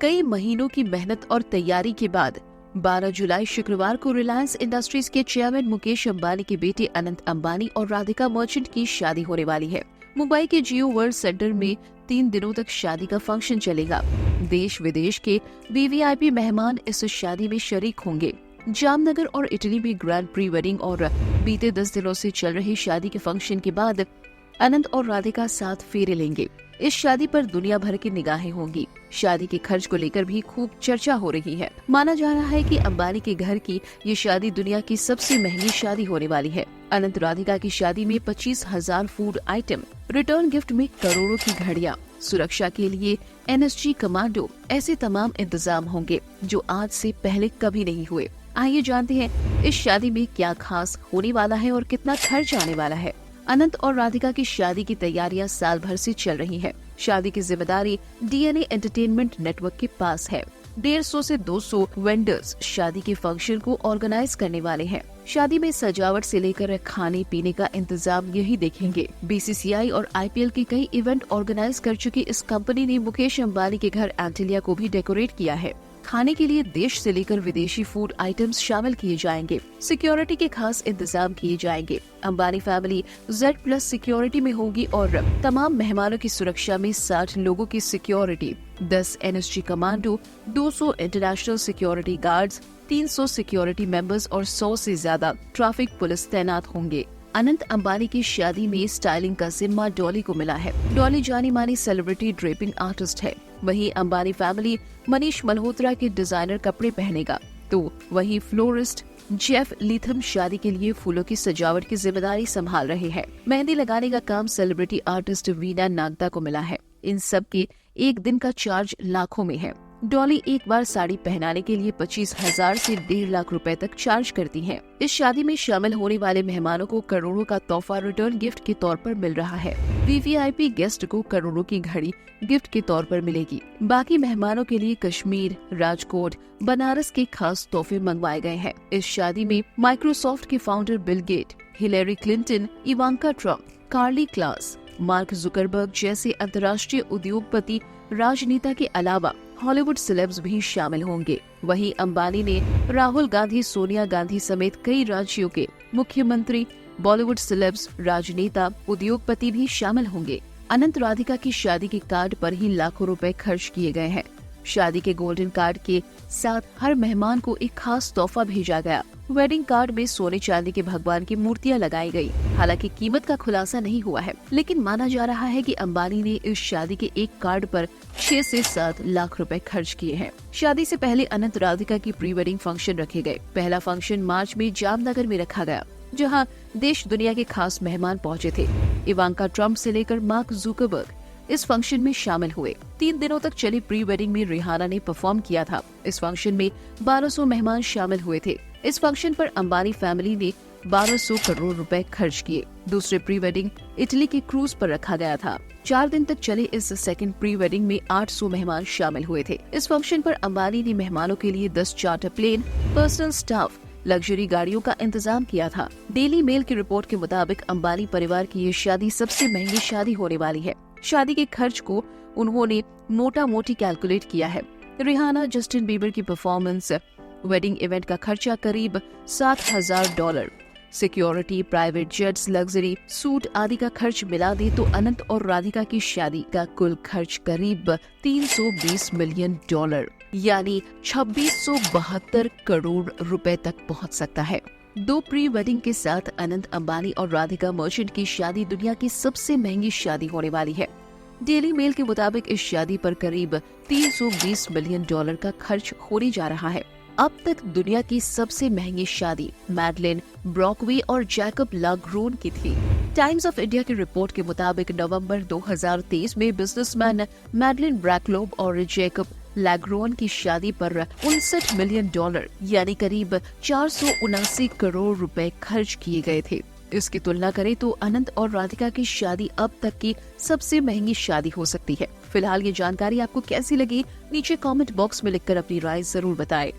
कई महीनों की मेहनत और तैयारी के बाद 12 जुलाई शुक्रवार को रिलायंस इंडस्ट्रीज के चेयरमैन मुकेश अंबानी के बेटे अनंत अंबानी और राधिका मर्चेंट की शादी होने वाली है। मुंबई के जियो वर्ल्ड सेंटर में 3 दिनों तक शादी का फंक्शन चलेगा। देश विदेश के वीवीआईपी मेहमान इस शादी में शरीक होंगे। जामनगर और इटली में ग्रैंड प्री वेडिंग और बीते 10 दिनों से चल रही शादी के फंक्शन के बाद अनंत और राधिका साथ फेरे लेंगे। इस शादी पर दुनिया भर की निगाहें होंगी। शादी के खर्च को लेकर भी खूब चर्चा हो रही है। माना जा रहा है कि अंबानी के घर की ये शादी दुनिया की सबसे महंगी शादी होने वाली है। अनंत राधिका की शादी में 25,000 फूड आइटम, रिटर्न गिफ्ट में करोड़ों की घड़ियां, सुरक्षा के लिए एनएसजी कमांडो, ऐसे तमाम इंतजाम होंगे जो आज से पहले कभी नहीं हुए। आइए जानते हैं इस शादी में क्या खास होने वाला है और कितना खर्च आने वाला है। अनंत और राधिका की शादी की तैयारियां साल भर से चल रही है। शादी की जिम्मेदारी डीएनए एंटरटेनमेंट नेटवर्क के पास है। 150 से 200 वेंडर्स शादी के फंक्शन को ऑर्गेनाइज करने वाले हैं। शादी में सजावट से लेकर खाने पीने का इंतजाम यही देखेंगे। बीसीसीआई और आईपीएल के कई इवेंट ऑर्गेनाइज कर चुकी इस कंपनी ने मुकेश अंबानी के घर एंटिलिया को भी डेकोरेट किया है। खाने के लिए देश से लेकर विदेशी फूड आइटम्स शामिल किए जाएंगे। सिक्योरिटी के खास इंतजाम किए जाएंगे। अंबानी फैमिली Z+ सिक्योरिटी में होगी और तमाम मेहमानों की सुरक्षा में 60 लोगों की security, 10 NSG commando, 200 international security guards, 300 security members और 100 से ज्यादा ट्रैफिक पुलिस तैनात होंगे। अनंत अंबानी की शादी में स्टाइलिंग का जिम्मा डॉली को मिला है। डॉली जानी मानी सेलिब्रिटी ड्रेपिंग आर्टिस्ट है। वहीं अंबानी फैमिली मनीष मल्होत्रा के डिजाइनर कपड़े पहनेगा, तो वहीं फ्लोरिस्ट जेफ लीथम शादी के लिए फूलों की सजावट की जिम्मेदारी संभाल रहे हैं। मेहंदी लगाने का काम सेलिब्रिटी आर्टिस्ट वीना नागदा को मिला है। इन सब के एक दिन का चार्ज लाखों में है। डॉली एक बार साड़ी पहनाने के लिए 25,000 से 1.5 लाख रुपए तक चार्ज करती हैं। इस शादी में शामिल होने वाले मेहमानों को करोड़ों का तोहफा रिटर्न गिफ्ट के तौर पर मिल रहा है। वीवीआईपी गेस्ट को करोड़ों की घड़ी गिफ्ट के तौर पर मिलेगी। बाकी मेहमानों के लिए कश्मीर, राजकोट, बनारस के खास तोहफे मंगवाए गए हैं। इस शादी में माइक्रोसॉफ्ट के founder Bill Gates, Hillary Clinton, Ivanka Trump, Karlie Kloss, Mark Zuckerberg जैसे अंतर्राष्ट्रीय उद्योगपति, राजनेता के अलावा हॉलीवुड सेलेब्स भी शामिल होंगे। वहीं अंबानी ने राहुल गांधी, सोनिया गांधी समेत कई राज्यों के मुख्यमंत्री, बॉलीवुड सेलेब्स, राजनेता, उद्योगपति भी शामिल होंगे। अनंत राधिका की शादी के कार्ड पर ही लाखों रुपए खर्च किए गए हैं। शादी के गोल्डन कार्ड के साथ हर मेहमान को एक खास तोहफा भेजा गया। वेडिंग कार्ड में सोने चांदी के भगवान की मूर्तियां लगाई गई। हालांकि कीमत का खुलासा नहीं हुआ है, लेकिन माना जा रहा है कि अंबानी ने इस शादी के एक कार्ड पर 6 से 7 लाख रुपए खर्च किए हैं। शादी से पहले अनंत राधिका की प्री वेडिंग फंक्शन रखे गए। पहला फंक्शन मार्च में जामनगर में रखा गया, जहाँ देश दुनिया के खास मेहमान पहुँचे थे। इवांका ट्रम्प से लेकर मार्क जुकरबर्ग इस फंक्शन में शामिल हुए। 3 दिनों तक चली प्री वेडिंग में रिहाना ने परफॉर्म किया था। इस फंक्शन में 1200 मेहमान शामिल हुए थे। इस फंक्शन पर अंबानी फैमिली ने 1200 करोड़ रुपए खर्च किए। दूसरे प्री वेडिंग इटली के क्रूज पर रखा गया था। 4 दिन तक चले इस सेकंड प्री वेडिंग में 800 मेहमान शामिल हुए थे। इस फंक्शन पर अंबानी ने मेहमानों के लिए 10 charter plane, personal staff, luxury गाड़ियों का इंतजाम किया था। डेली मेल की रिपोर्ट के मुताबिक अंबानी परिवार की ये शादी सबसे महंगी शादी होने वाली है। शादी के खर्च को उन्होंने मोटा मोटी कैलकुलेट किया है। रिहाना, जस्टिन बीबर की परफॉर्मेंस, वेडिंग इवेंट का खर्चा करीब $7,000, security, private jets, luxury suit आदि का खर्च मिला दे तो अनंत और राधिका की शादी का कुल खर्च करीब $320 मिलियन यानी 2672 करोड़ रुपए तक पहुंच सकता है। 2 प्री वेडिंग के साथ अनंत अंबानी और राधिका मर्चेंट की शादी दुनिया की सबसे महंगी शादी होने वाली है। डेली मेल के मुताबिक इस शादी पर करीब $320 मिलियन का खर्च होने जा रहा है। अब तक दुनिया की सबसे महंगी शादी मैडलिन ब्रॉकवे और जैकब लाग्रोन की थी। टाइम्स ऑफ इंडिया की रिपोर्ट के मुताबिक नवंबर 2023 में बिजनेसमैन मैडलिन ब्रैकलोब और जैकब लाग्रोन की शादी पर $59 मिलियन यानी करीब 479 करोड़ रुपए खर्च किए गए थे। इसकी तुलना करें तो अनंत और राधिका की शादी अब तक की सबसे महंगी शादी हो सकती है। फिलहाल ये जानकारी आपको कैसी लगी, नीचे कमेंट बॉक्स में लिखकर अपनी राय जरूर बताएं।